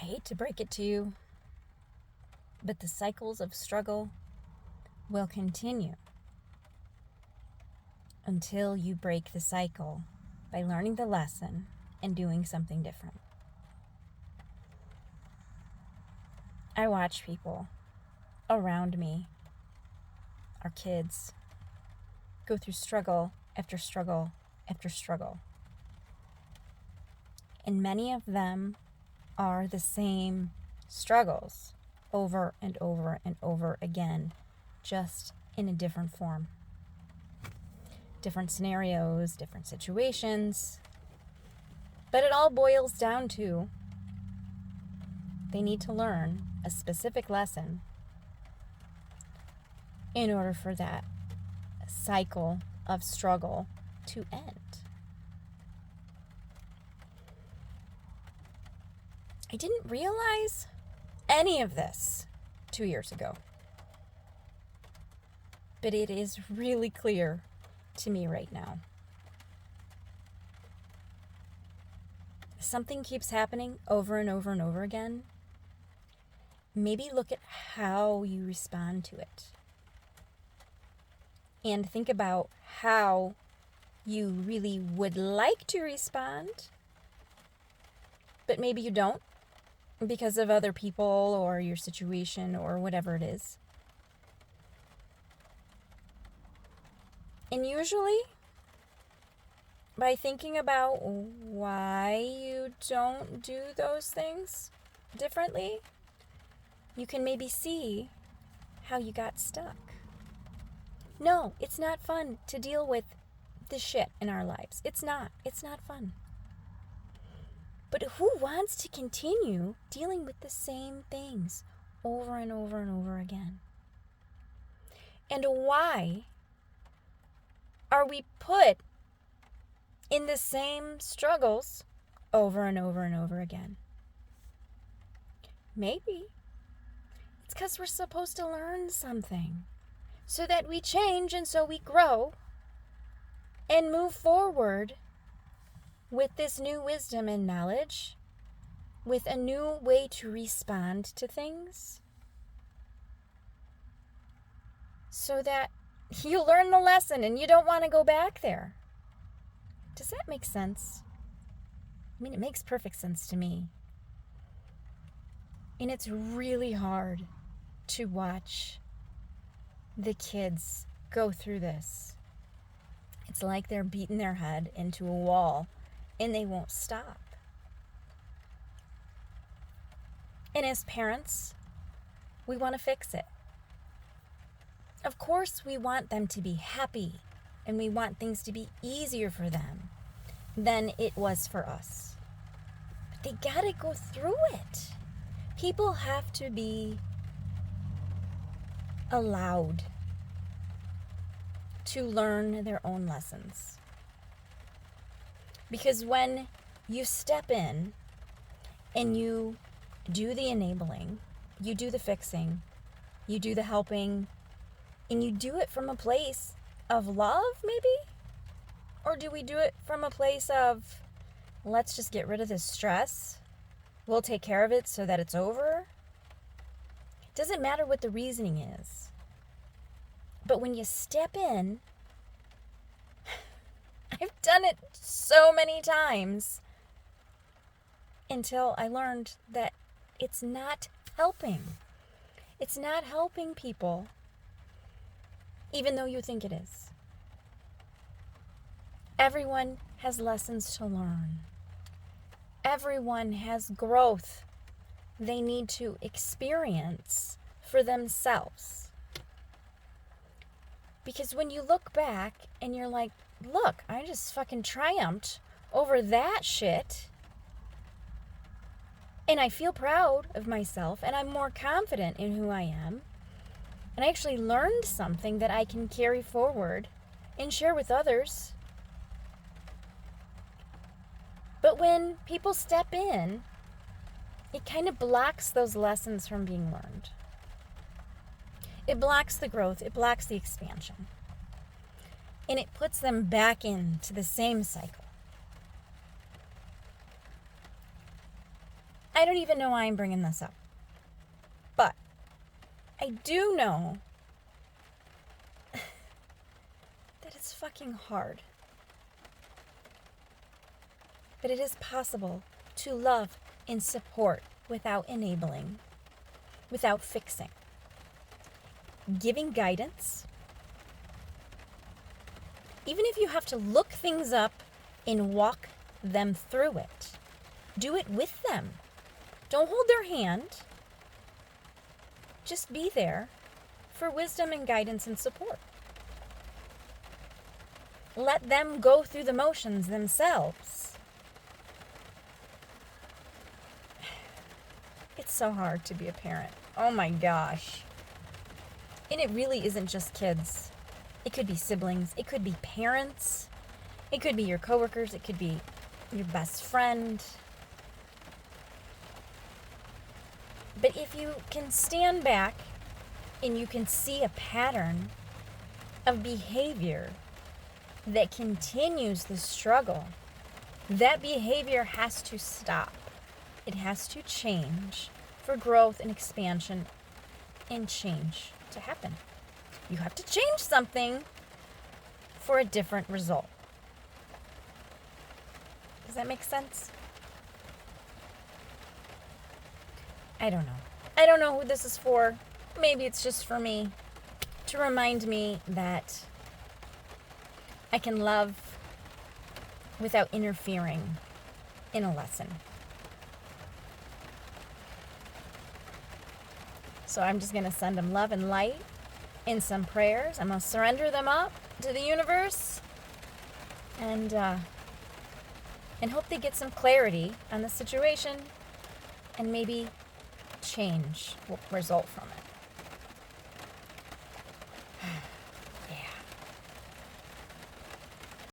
I hate to break it to you, but the cycles of struggle will continue until you break the cycle by learning the lesson and doing something different. I watch people around me, our kids, go through struggle after struggle after struggle. And many of them are the same struggles over and over and over again, just in a different form. Different scenarios, different situations. But it all boils down to they need to learn a specific lesson in order for that cycle of struggle to end. I didn't realize any of this 2 years ago. But it is really clear to me right now. Something keeps happening over and over and over again. Maybe look at how you respond to it. And think about how you really would like to respond, but maybe you don't because of other people or your situation or whatever it is. And usually, by thinking about why you don't do those things differently, you can maybe see how you got stuck. No, it's not fun to deal with the shit in our lives. It's not. It's not fun. But who wants to continue dealing with the same things over and over and over again? And why are we put in the same struggles over and over and over again? Maybe it's because we're supposed to learn something so that we change and so we grow and move forward with this new wisdom and knowledge, with a new way to respond to things, so that you learn the lesson and you don't want to go back there. Does that make sense? I mean, it makes perfect sense to me. And it's really hard to watch the kids go through this. It's like they're beating their head into a wall and they won't stop. And as parents, we want to fix it. Of course, we want them to be happy and we want things to be easier for them than it was for us. But they gotta go through it. People have to be allowed to learn their own lessons. Because when you step in and you do the enabling, you do the fixing, you do the helping, and you do it from a place of love, maybe? Or do we do it from a place of, let's just get rid of this stress, we'll take care of it so that it's over? It doesn't matter what the reasoning is. But when you step in, I've done it so many times until I learned that it's not helping. It's not helping people, even though you think it is. Everyone has lessons to learn. Everyone has growth they need to experience for themselves. Because when you look back and you're like, look, I just fucking triumphed over that shit, and I feel proud of myself, and I'm more confident in who I am, and I actually learned something that I can carry forward and share with others. But when people step in, it kind of blocks those lessons from being learned. It blocks the growth, it blocks the expansion. And it puts them back into the same cycle. I don't even know why I'm bringing this up. But I do know that it's fucking hard. But it is possible to love and support without enabling, without fixing. Giving guidance, even if you have to look things up and walk them through it, do it with them. Don't hold their hand. Just be there for wisdom and guidance and support. Let them go through the motions themselves. It's so hard to be a parent. Oh my gosh. And it really isn't just kids. It could be siblings. It could be parents. It could be your coworkers. It could be your best friend. But if you can stand back and you can see a pattern of behavior that continues the struggle, that behavior has to stop. It has to change for growth and expansion and change to happen. You have to change something for a different result. Does that make sense? I don't know. I don't know who this is for. Maybe it's just for me to remind me that I can love without interfering in a lesson. So I'm just going to send them love and light and some prayers. I'm going to surrender them up to the universe and hope they get some clarity on the situation and maybe change will result from it.